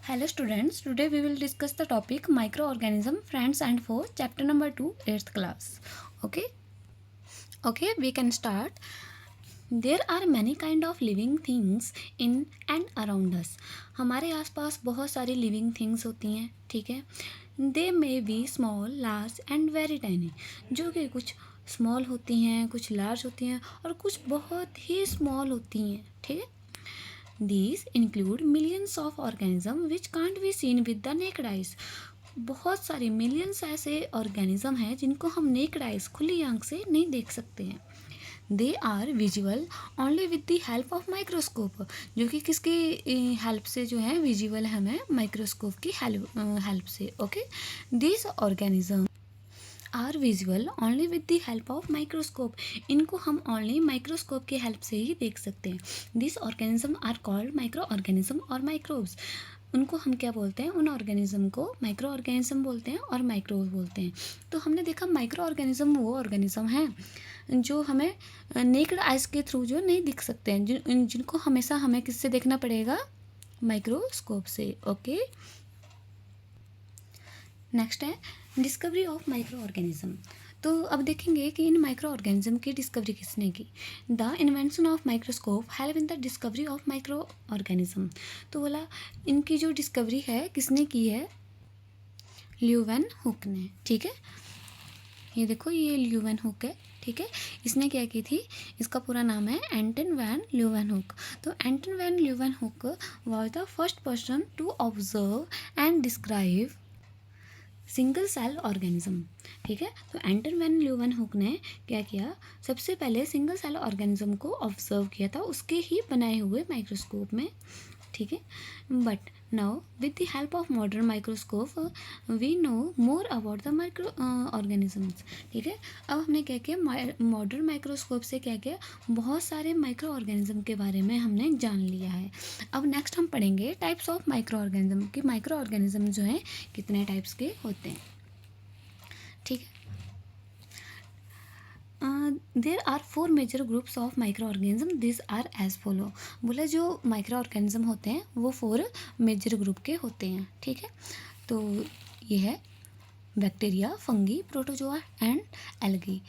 Hello students, today we will discuss the topic microorganism, friends and foes, chapter number 2, 8th class. Okay, we can start. There are many kind of living things in and around us. हमारे आसपास बहुत सारी living things होती हैं, ठीक है. They may be small, large and very tiny. जो कि कुछ small होती हैं, कुछ large होती हैं और कुछ बहुत ही small होती हैं, ठीक है. These include millions of organisms which can't be seen with the naked eyes. बहुत सारे मिलियंस ऐसे ऑर्गेनिज्म हैं जिनको हम नेकड आइज खुली आंख से नहीं देख सकते हैं. They are visible only with the help of microscope. जो कि किसकी हेल्प से जो है विजिबल हमें माइक्रोस्कोप की हेल्प से. Okay, this organism are visual only with the help of microscope. इनको हम ओनली माइक्रोस्कोप की हेल्प से ही देख सकते हैं. This organism are called micro organism और माइक्रोब्स. उनको हम क्या बोलते हैं, उन ऑर्गेनिज्म को माइक्रो ऑर्गेनिज्म बोलते हैं और माइक्रोब्स बोलते हैं. तो हमने देखा माइक्रो ऑर्गेनिज्म वो ऑर्गेनिज्म हैं जो हमें नेक्ड आइज के थ्रू जो नहीं दिख सकते हैं, जिनको हमेशा हमें किससे देखना पड़ेगा, माइक्रोस्कोप से. ओके, नेक्स्ट है डिस्कवरी ऑफ माइक्रो ऑर्गेनिज्म. तो अब देखेंगे कि इन माइक्रो ऑर्गेनिज्म की डिस्कवरी किसने की. The invention of microscope help in the discovery of micro organism. तो बोला इनकी जो डिस्कवरी है किसने की है, ल्यूवेन हुक ने. ठीक है, ये देखो ये ल्यूवेन हुक है. ठीक है, इसने क्या की थी, इसका पूरा नाम है एंटन वैन ल्यूवेन हुक. तो Anton van Leeuwenhoek was the first person to observe and describe single cell organism. ठीक है, तो एंटन वैन ल्यूवेन हुक ने क्या किया, सबसे पहले सिंगल सेल ऑर्गेनिज्म को ऑब्जर्व किया था उसके ही बनाए हुए माइक्रोस्कोप में. ठीक है, but now with the help of modern microscope we know more about the micro organisms. ठीक है, अब हमने क्या किया, मॉडर्न माइक्रोस्कोप से क्या किया, बहुत सारे माइक्रो ऑर्गेनिज्म के बारे में हमने जान लिया है. अब नेक्स्ट हम पढ़ेंगे टाइप्स ऑफ माइक्रो ऑर्गेनिज्म कि माइक्रो ऑर्गेनिज्म जो हैं कितने टाइप्स के होते हैं. ठीक है, there are 4 major groups of micro organism. This are as follow. बोला जो माइक्रो ऑर्गेनिज्म होते हैं वो 4 मेजर ग्रुप के होते हैं. ठीक है, तो ये है bacteria, fungi, protozoa and algae.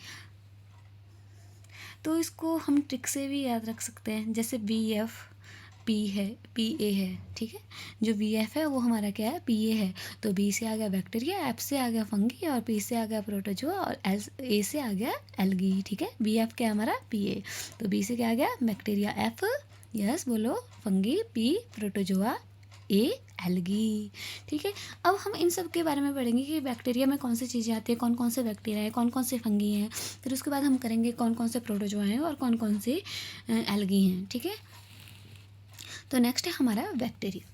तो इसको हम ट्रिक से भी याद रख सकते हैं, जैसे पी है, पी ए है. ठीक है, जो बी एफ है वो हमारा क्या है, पी ए है. तो बी से आ गया बैक्टीरिया, एफ से आ गया फंगी और पी से आ गया प्रोटोजोआ और ए से आ गया एल्गी. ठीक है, बी एफ क्या है हमारा, पी ए. तो बी से क्या आ गया, बैक्टीरिया, एफ यस बोलो फंगी, पी प्रोटोजोआ, ए एल्गी. ठीक है, अब हम इन सब के बारे में पढ़ेंगे कि बैक्टीरिया में कौन सी चीज़ें आती हैं, कौन कौन से बैक्टीरिया हैं, कौन कौन से फंगी हैं. फिर उसके बाद हम करेंगे कौन कौन से प्रोटोजोआ हैं और कौन कौन से एल्गी हैं. ठीक है, तो नेक्स्ट है हमारा bacteria.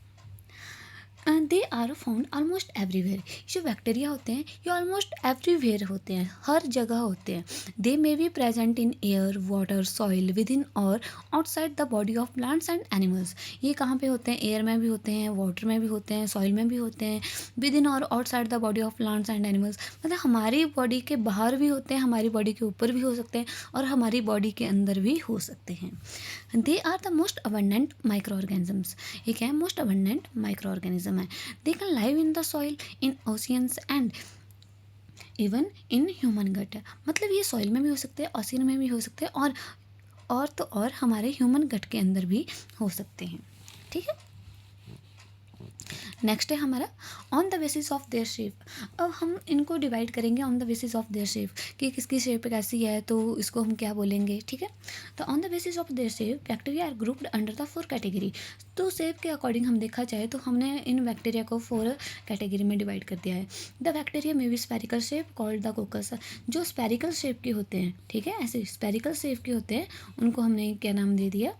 They are found almost everywhere. जो बैक्टीरिया होते हैं ये ऑलमोस्ट एवरीवेयर होते हैं, हर जगह होते हैं. They may be present in air, water, soil, within और outside the body of plants and animals. ये कहाँ पे होते हैं, एयर में भी होते हैं, वाटर में भी होते हैं, सॉइल में भी होते हैं, विद इन और outside the body of plants and animals. मतलब हमारी बॉडी के बाहर भी होते हैं, हमारी बॉडी के ऊपर भी हो सकते हैं और हमारी बॉडी के अंदर भी हो सकते हैं. They are the most abundant microorganisms. ये क्या है, मोस्ट अबंडेंट माइक्रो ऑर्गेनिज्म है. They can live in the soil, in oceans and even in human gut. मतलब ये सॉइल में भी हो सकते हैं, ओशियन में भी हो सकते हैं और तो और हमारे ह्यूमन गट के अंदर भी हो सकते हैं. ठीक है, नेक्स्ट है हमारा on the basis of their shape. अब हम इनको डिवाइड करेंगे on the basis of their shape कि किसकी शेप कैसी है, तो इसको हम क्या बोलेंगे. ठीक है, तो on the basis of their shape bacteria are grouped under the 4 category. तो शेप के अकॉर्डिंग हम देखा जाए तो हमने इन बैक्टीरिया को 4 कैटेगरी में डिवाइड कर दिया है. द बैक्टीरिया में भी स्पेरिकल शेप कॉल्ड द कोकस. जो स्पेरिकल शेप के होते हैं, ठीक है, ऐसे स्पेरिकल शेप के होते हैं उनको हमने क्या नाम दे दिया,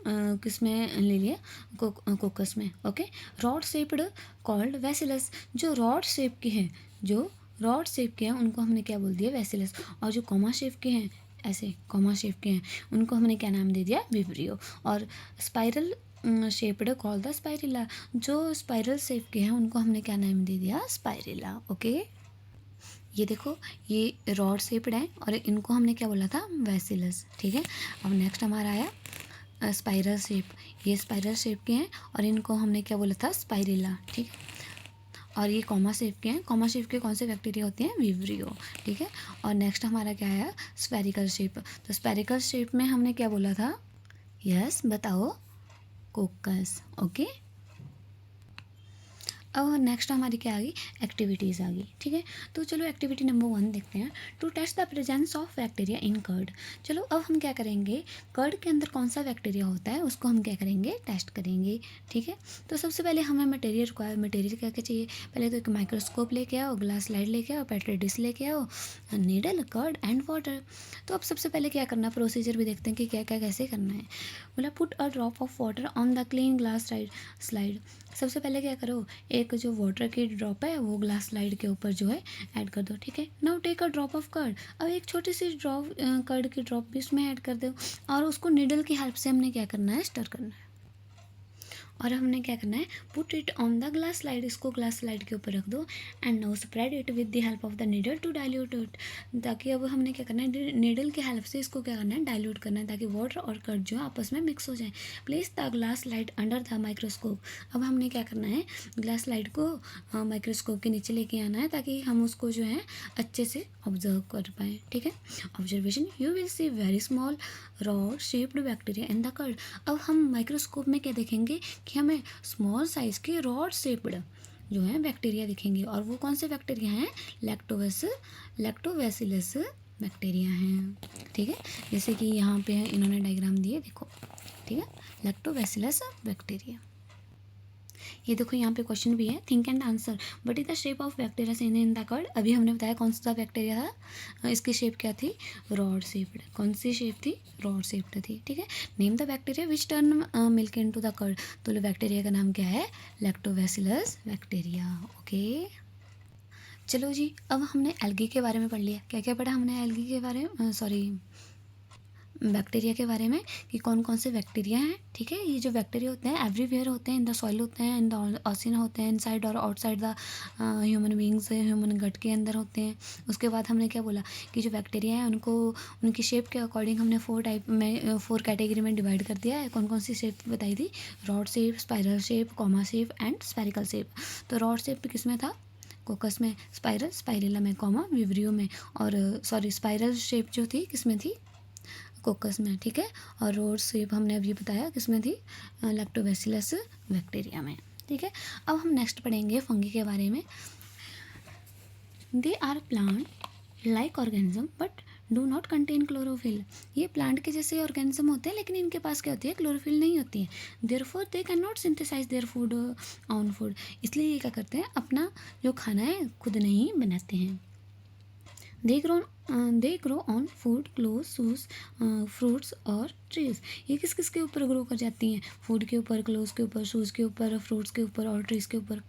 किस में ले लिया, कोकस में. Okay, rod shaped called bacillus. जो रॉड शेप के हैं, जो रॉड शेप के हैं उनको हमने क्या बोल दिया, वैसिलस. और जो कॉमा शेप के हैं, ऐसे कॉमा शेप के हैं, उनको हमने क्या नाम दे दिया, विब्रियो. और spiral shaped call the spirilla. जो स्पाइरल शेप के हैं उनको हमने क्या नाम दे दिया, स्पाइरिला. ओके, ये देखो ये रॉड शेप्ड है और इनको हमने क्या बोला था, वैसिलस. ठीक है, अब नेक्स्ट हमारा आया स्पाइरल शेप. ये स्पाइरल शेप के हैं और इनको हमने क्या बोला था, स्पाइरेला, ठीक है। और ये कॉमा शेप के हैं, कॉमा शेप के कौन से बैक्टीरिया होते हैं, विब्रियो, ठीक है। और नेक्स्ट हमारा क्या है, स्फेरिकल शेप। तो स्फेरिकल शेप में हमने क्या बोला था, यस बताओ, कोकस, ओके। अब नेक्स्ट हमारी क्या आ गई, एक्टिविटीज़ आ गई, ठीक है। तो चलो एक्टिविटी नंबर 1 देखते हैं, to test the presence of bacteria in curd. चलो अब हम क्या करेंगे, कर्ड के अंदर कौन सा बैक्टीरिया होता है उसको हम क्या करेंगे, टेस्ट करेंगे, ठीक है। तो सबसे पहले हमें मटेरियल मटेरियल क्या क्या चाहिए, पहले तो एक माइक्रोस्कोप लेके आओ, ग्लास स्लाइड लेके आओ, पेट्री डिश लेके आओ, नीडल, कर्ड एंड वाटर। तो अब सबसे पहले क्या करना, प्रोसीजर भी देखते हैं कि क्या क्या कैसे करना है। बोला put a drop of water on the clean glass slide. सबसे पहले क्या करो, एक जो वाटर की ड्रॉप है वो ग्लास स्लाइड के ऊपर जो है ऐड कर दो, ठीक है। Now take a drop of curd. अब एक छोटी सी ड्रॉप कर्ड की ड्रॉप भी उसमें ऐड कर दो और उसको निडल की हेल्प से हमने क्या करना है, स्टर करना है। और हमने क्या करना है, put it on the glass slide, इसको ग्लास स्लाइड के ऊपर रख दो and now spread it with the help of the needle to dilute it. ताकि अब हमने क्या करना है, नीडल की हेल्प से इसको क्या करना है, डाइल्यूट करना है, ताकि वाटर और कर्ड जो है आपस में मिक्स हो जाए। Place the glass slide under the microscope. अब हमने क्या करना है, ग्लास स्लाइड को माइक्रोस्कोप के नीचे लेके आना है ताकि हम उसको जो है अच्छे से ऑब्जर्व कर पाएँ, ठीक है। Observation, you will see very small rod shaped bacteria in the curd. अब हम माइक्रोस्कोप में क्या देखेंगे कि हमें स्मॉल साइज के रॉड शेप्ड जो है बैक्टीरिया दिखेंगे, और वो कौन से बैक्टीरिया हैं, लैक्टोबैसिलस बैक्टीरिया हैं, ठीक है। जैसे कि यहाँ पे इन्होंने डायग्राम दिए, देखो, ठीक है, लैक्टोबैसिलस बैक्टीरिया। ये देखो यहाँ पे क्वेश्चन भी है, think and answer, but is the shape of bacteria seen in the curd. अभी हमने बताया कौन सा बैक्टीरिया था, इसकी शेप क्या थी, रॉड शेप्ड। कौन सी शेप थी, रॉड शेप्ड थी, ठीक है। Name the bacteria which turn milk into the curd. तो बैक्टीरिया का नाम क्या है, लैक्टोबैसिलस बैक्टीरिया, ओके। चलो जी, अब हमने एल्गी के बारे में पढ़ लिया। क्या क्या पढ़ा हमने एल्गी के बारे में, सॉरी बैक्टीरिया के बारे में, कि कौन कौन से बैक्टीरिया हैं, ठीक है। ये जो बैक्टीरिया होते हैं एवरीवेयर होते हैं, इन द सॉइल होते हैं, इन द ओशन होते हैं, इनसाइड और outside the human beings, human gut के अंदर होते हैं। उसके बाद हमने क्या बोला कि जो बैक्टीरिया हैं उनको उनकी शेप के अकॉर्डिंग हमने 4 कैटेगरी में डिवाइड कर दिया है। कौन कौन सी शेप बताई थी, rod shape, spiral shape, comma shape and spherical shape. तो रॉड शेप किस में था, कोकस में, स्पाइरल स्पाइरेला में, कॉमा विब्रियो में, और सॉरी स्पाइरल शेप जो थी किस में थी, कोकस में, ठीक है। और रोड शेप हमने अभी बताया किसमें थी, लैक्टोबैसिलस बैक्टीरिया में, ठीक है। अब हम नेक्स्ट पढ़ेंगे फंगी के बारे में। They are plant like organism but do not contain chlorophyll. ये प्लांट के जैसे ऑर्गेनिज्म होते हैं लेकिन इनके पास क्या होती है, क्लोरोफिल नहीं होती है। Therefore they can not synthesise their food on food. इसलिए ये क्या करते हैं, अपना जो खाना है खुद नहीं बनाते हैं। They grow on food, cloth, shoes, fruits और ट्रीज। ये किस किस के ऊपर ग्रो कर जाती हैं, फूड के ऊपर, क्लोथ्स के ऊपर, शूज़ के ऊपर, फ्रूट्स के ऊपर और ट्रीज के ऊपर।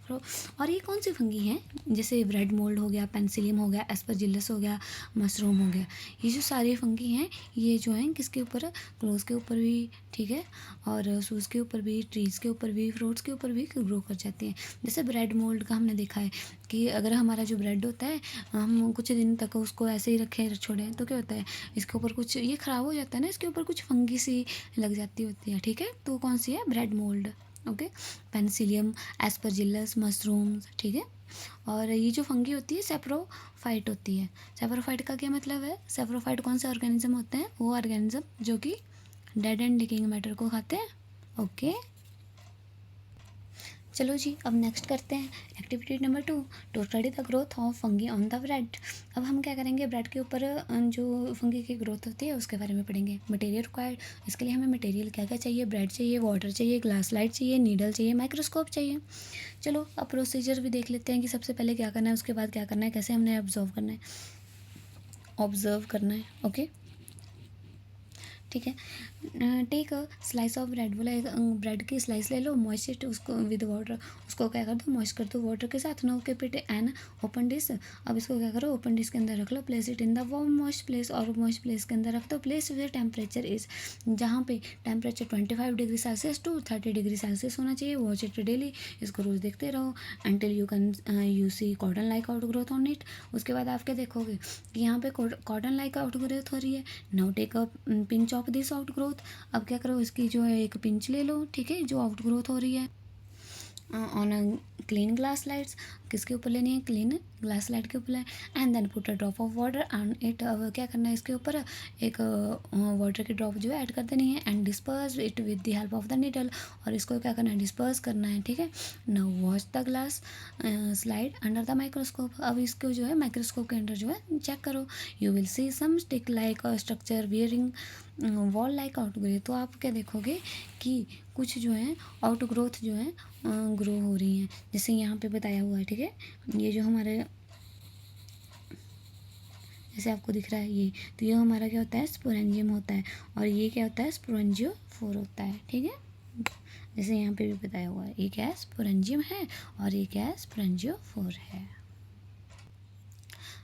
और ये कौन सी फंगी हैं, जैसे ब्रेड मोल्ड हो गया, पेंसिलियम हो गया, एस्परजिलस हो गया, मशरूम हो गया। ये जो सारी फंगी हैं ये जो हैं किसके ऊपर, क्लोथ्स के ऊपर भी, ठीक है, और शूज़ के ऊपर भी, ट्रीज़ के ऊपर भी, फ्रूट्स के ऊपर भी ग्रो कर जाती हैं। जैसे ब्रेड मोल्ड का हमने देखा है कि अगर हमारा जो ब्रेड होता है हम कुछ दिन तक उसको ऐसे ही रखें छोड़ें तो क्या होता है, इसके ऊपर कुछ ये ख़राब हो जाता है ना, इसके ऊपर कुछ फंगी सी लग जाती होती है, ठीक है। तो कौन सी है, bread mould, okay. Penicillium, Aspergillus, mushrooms, ठीक है। और ये जो फंगी होती है सेप्रोफाइट होती है। सेप्रोफाइट का क्या मतलब है, सेप्रोफाइट कौन से ऑर्गेनिज्म होते हैं, वो ऑर्गेनिज्म जो कि डेड एंड डिकेइंग मैटर को खाते हैं, ओके। चलो जी, अब नेक्स्ट करते हैं activity number 2, to study the growth of fungi on the bread. अब हम क्या करेंगे, ब्रेड के ऊपर जो फंगी की ग्रोथ होती है उसके बारे में पढ़ेंगे। मटेरियल रिक्वायर्ड, इसके लिए हमें मटेरियल क्या क्या चाहिए, ब्रेड चाहिए, वाटर चाहिए, ग्लास स्लाइड चाहिए, नीडल चाहिए, माइक्रोस्कोप चाहिए। चलो अब प्रोसीजर भी देख लेते हैं कि सबसे पहले क्या करना है, उसके बाद क्या करना है, कैसे हमने ऑब्जर्व करना है, ओके, ठीक है। Take a slice of bread, बोला एक ब्रेड की स्लाइस ले लो, मॉइस्ट इट, उसको विद वाटर, उसको क्या कर दो, मॉइस्ट कर दो वाटर के साथ। No keep it an open dish. अब इसको क्या करो, ओपन डिश के अंदर रख लो। Place it in the warm moist place, और मॉइस्ट प्लेस के अंदर रख दो। प्लेस वेयर टेम्परेचर इज, जहाँ पे temperature 25 degree Celsius to 30 degree Celsius होना चाहिए। वॉच इट डेली, इसको रोज़ देखते रहो until you see cotton like outgrowth on it. उसके बाद आप क्या देखोगे कि यहाँ पे कॉटन लाइक आउट ग्रोथ हो रही है। Now take a pinch of this outgrowth growth. अब क्या करो, इसकी जो है एक पिंच ले लो, ठीक है, जो आउट ग्रोथ हो रही है on a clean glass slides. किसके ऊपर लेनी है, क्लीन ग्लास स्लाइड के ऊपर, and then put a drop of water on it. अब क्या करना है, इसके ऊपर एक वाटर की ड्रॉप जो है ऐड कर देनी है, and disperse it with the help of the needle. और इसको क्या करना है, डिस्पर्स करना है, ठीक है। Now watch the glass slide under the microscope. अब इसको जो है माइक्रोस्कोप के अंदर जो है चेक करो, you will see some stick like structure wearing wall like outgrowth. तो आप क्या देखोगे कि कुछ जो है आउट ग्रोथ जो है ग्रो हो रही हैं, जैसे यहाँ पे बताया हुआ है, ठीक है। ये जो हमारे जैसे आपको दिख रहा है ये, तो ये हमारा क्या होता है, स्पोरेंजियम होता है, और ये क्या होता है, स्पोरेंजियोफोर होता है, ठीक है। जैसे यहाँ पे भी बताया हुआ है, ये क्या है, स्पोरेंजियम है, और ये क्या है, स्पोरेंजियोफोर है।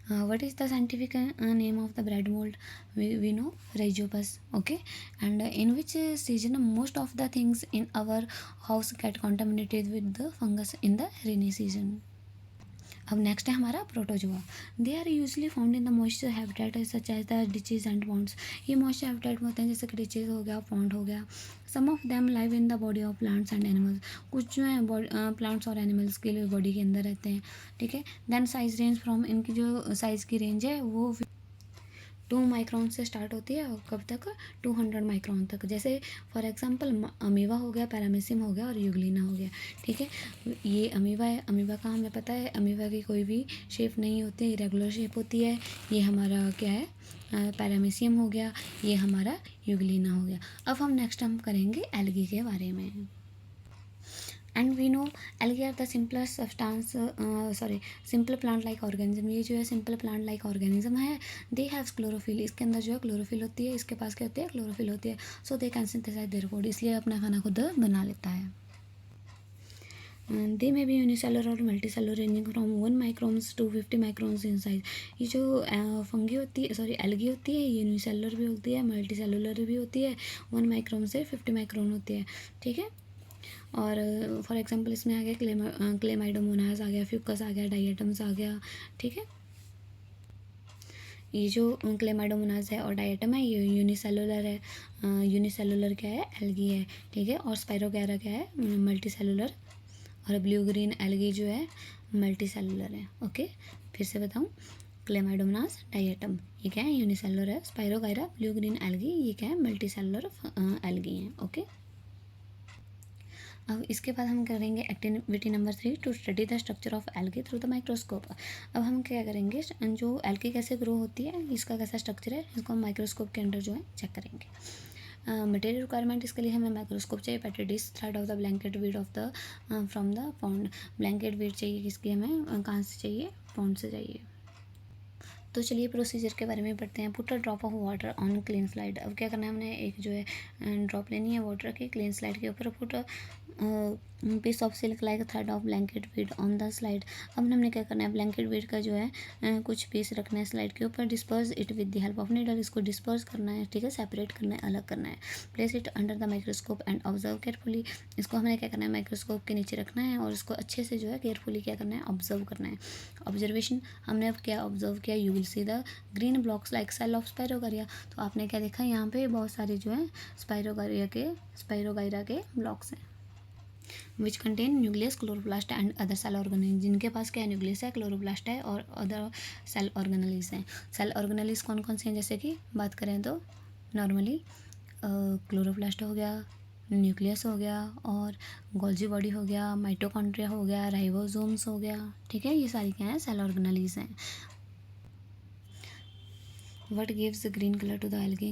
What is the scientific name of the bread mold? We know Rhizopus, okay. And in which season most of the things in our house get contaminated with the fungus in the rainy season? अब next है हमारा protozoa. They are usually found in the moisture habitat such as the ditches and ponds. ये moisture habitat में होते हैं, जैसे कि डिचेज हो गया, पॉन्ड हो गया। Some of them live in the body of plants and animals. कुछ जो है प्लांट्स और एनिमल्स के लिए बॉडी के अंदर रहते हैं, ठीक है। देन साइज रेंज फ्रॉम, इनकी जो साइज़ की रेंज है वो 2 माइक्रॉन से स्टार्ट होती है, और कब तक, 200 माइक्रॉन तक। जैसे फॉर एग्जांपल अमीबा हो गया, पैरामीसियम हो गया, और यूग्लिना हो गया, ठीक है। ये अमीबा है, अमीबा का हमें पता है, अमीबा की कोई भी शेप नहीं होती, इरेगुलर शेप होती है। ये हमारा क्या है, पैरामीसियम हो गया, ये हमारा यूग्लिना हो गया। अब हम करेंगे एल्गी के बारे में। And we know algae are the simplest substance, simple plant like organism. ये जो है सिंपल प्लांट लाइक ऑर्गेनिज्म है। दे हैव क्लोरोफिल, इसके अंदर जो है क्लोरोफिल होती है, इसके पास क्या होती है, क्लोरोफिल होती है। So they can synthesise their food, इसलिए अपना खाना खुद बना लेता है। दे मे बी यूनिसेलुलर और multicellular ranging from 1 microns to 50 microns in size. ये जो फंगी होती है, एल्गी होती है, ये यूनिसेलुलर भी होती है, मल्टीसेलुलर भी होती है, 1 माइक्रोन से 50 माइक्रोन होती है, ठीक है। और फॉर एग्जांपल इसमें आ गया क्लेमाइडोमोनास आ गया, फ्यूकस आ गया, डाइएटम्स आ गया, ठीक है। ये जो क्लेमाइडोमोनास है और डाइएटम है, ये यूनिसेलुलर है। यूनिसेलुलर क्या है, एल्गी है, ठीक है। और स्पाइरोगैरा क्या है, मल्टी सेलुलर। और ब्लू ग्रीन एल्गी जो है मल्टी सेलुलर है, ओके। फिर से बताऊँ, क्लेमाइडोमोनास, डाइएटम ये क्या है, यूनिसेलुलर है। स्पाइरोगैरा, ब्लू ग्रीन एल्गी ये क्या है, मल्टी सेलुलर एल्गी हैं, ओके। अब इसके बाद हम करेंगे activity number 3, to study the structure of algae through the microscope. अब हम क्या करेंगे, जो एल्गी कैसे ग्रो होती है, इसका कैसा स्ट्रक्चर है, इसको हम माइक्रोस्कोप के अंदर जो है चेक करेंगे। मटेरियल रिक्वायरमेंट, इसके लिए हमें माइक्रोस्कोप चाहिए, petri dish thread of the blanket weed of the from the pond. Blanket weed चाहिए, किसकी हमें, कहाँ से चाहिए, पॉन्ड से चाहिए। तो चलिए प्रोसीजर के बारे में पढ़ते हैं। Put a drop of water on clean slide. अब क्या करना है, हमने एक जो है ड्रॉप लेनी है वाटर की क्लीन स्लाइड के ऊपर। Put piece of silk like thread of blanket weed on the slide. अब हमने क्या करना है, ब्लैंकेट वीड का जो है कुछ पीस रखना है स्लाइड के ऊपर। Disperse it with the help of needle, इसको डिस्पर्स करना है, ठीक है, सेपरेट करना है, अलग करना है। Place it under the microscope and observe carefully. इसको हमने क्या करना है, माइक्रोस्कोप के नीचे रखना है, और इसको अच्छे से जो है केयरफुली क्या करना है, ऑब्जर्व करना है। ऑब्जर्वेशन, हमने अब क्या ऑब्जर्व किया, you will see the green blocks like cell of spirogyra. तो आपने क्या देखा, यहाँ पे बहुत सारे जो है स्पाइरोगाइरा के ब्लॉक्स हैं, which contain nucleus, chloroplast and other cell organelles. जिनके पास क्या है, न्यूक्लियस है, क्लोरोप्लास्ट है, और अदर सेल ऑर्गेनेलिज हैं। सेल ऑर्गेनेलिज कौन कौन से हैं, जैसे कि बात करें तो नॉर्मली क्लोरोप्लास्ट हो गया, न्यूक्लियस हो गया, और गोल्जी बॉडी हो गया, माइटोकॉन्ड्रिया हो गया, राइबोसोम्स हो गया, ठीक है। ये सारी क्या है, सेल ऑर्गेनेलिज हैं। What gives green colour to the algae.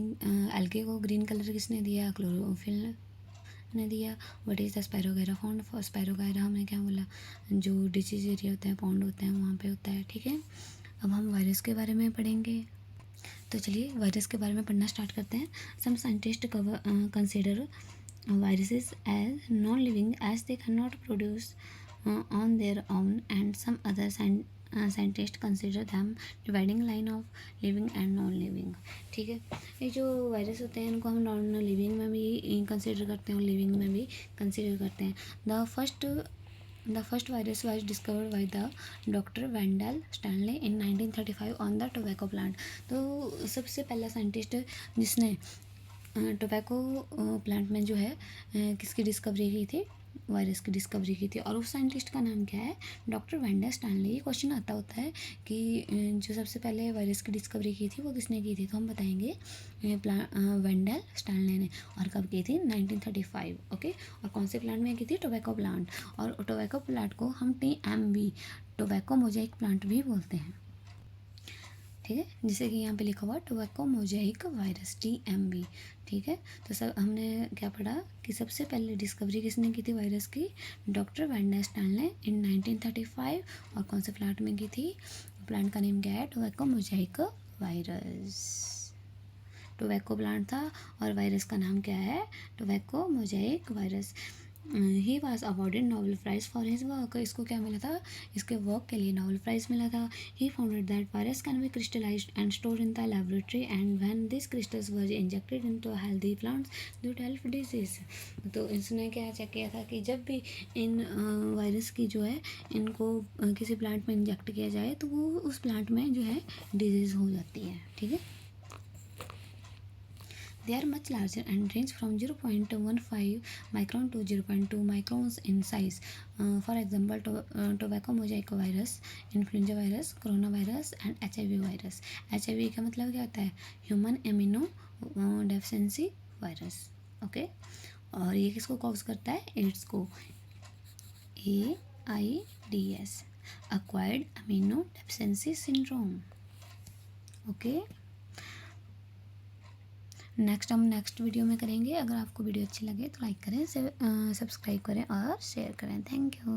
Algae को ग्रीन कलर किसने दिया, क्लोरोफिल ने दिया। What is the spirogyra found, for spirogyra हमने क्या बोला, जो डिसीज एरिया होता है, पॉन्ड होते हैं, वहाँ पे होता है, ठीक है। अब हम वायरस के बारे में पढ़ेंगे। तो चलिए वायरस के बारे में पढ़ना स्टार्ट करते हैं। Some scientist consider viruses as non-living as they cannot produce on their own, and some other scientists consider them dividing line of living and non-living, ठीक है। ये जो वायरस होते हैं इनको हम नॉन लिविंग में भी कंसिडर करते हैं और लिविंग में भी कंसिडर करते हैं। The first virus was discovered by the doctor Wendell Stanley in 1935 on the tobacco plant. तो सबसे पहला साइंटिस्ट जिसने टोबैको प्लांट में जो है किसकी डिस्कवरी की थी, वायरस की डिस्कवरी की थी। और उस साइंटिस्ट का नाम क्या है, डॉक्टर वेंडर स्टैनले। ये क्वेश्चन आता होता है कि जो सबसे पहले वायरस की डिस्कवरी की थी वो किसने की थी, तो हम बताएंगे वेंडर स्टैनले ने। और कब की थी, 1935। ओके। और कौन से प्लांट में की थी, टोबैको प्लांट। और टोबैको प्लांट को हम TMV, टोबैको मोजाइक प्लांट भी बोलते हैं, ठीक है। जैसे कि यहाँ पे लिखा हुआ टोबैको मोजाइक वायरस, TMV, ठीक है। तो सब हमने क्या पढ़ा कि सबसे पहले डिस्कवरी किसने की थी वायरस की, डॉक्टर वेंडर स्टैनले इन 1935। और कौन से प्लांट में की थी, प्लांट का नेम क्या है, tobacco mosaic virus. Tobacco plant था और वायरस का नाम क्या है, tobacco mosaic virus. He was awarded Nobel prize for his work. इसको क्या मिला था, इसके वर्क के लिए नोबेल प्राइज मिला था। He founded that virus can be crystallised and store in the laboratory and when this crystals was injected into healthy plants they help disease. तो इसने क्या चेक किया था कि जब भी इन वायरस की जो है इनको किसी प्लांट में इंजेक्ट किया जाए तो वो उस प्लांट में जो है डिजीज़ हो जाती है, ठीक है। They are much larger and range from 0.15 micron to 0.2 microns in size. For example, tobacco mosaic virus, influenza virus, coronavirus and HIV virus. HIV का मतलब क्या होता है, human immuno deficiency virus, okay. और ये किसको कॉज करता है, एड्स को, AIDS, acquired immunodeficiency syndrome, okay. Next video में करेंगे। अगर आपको वीडियो अच्छी लगे तो लाइक करें, सब्सक्राइब करें और शेयर करें। Thank you.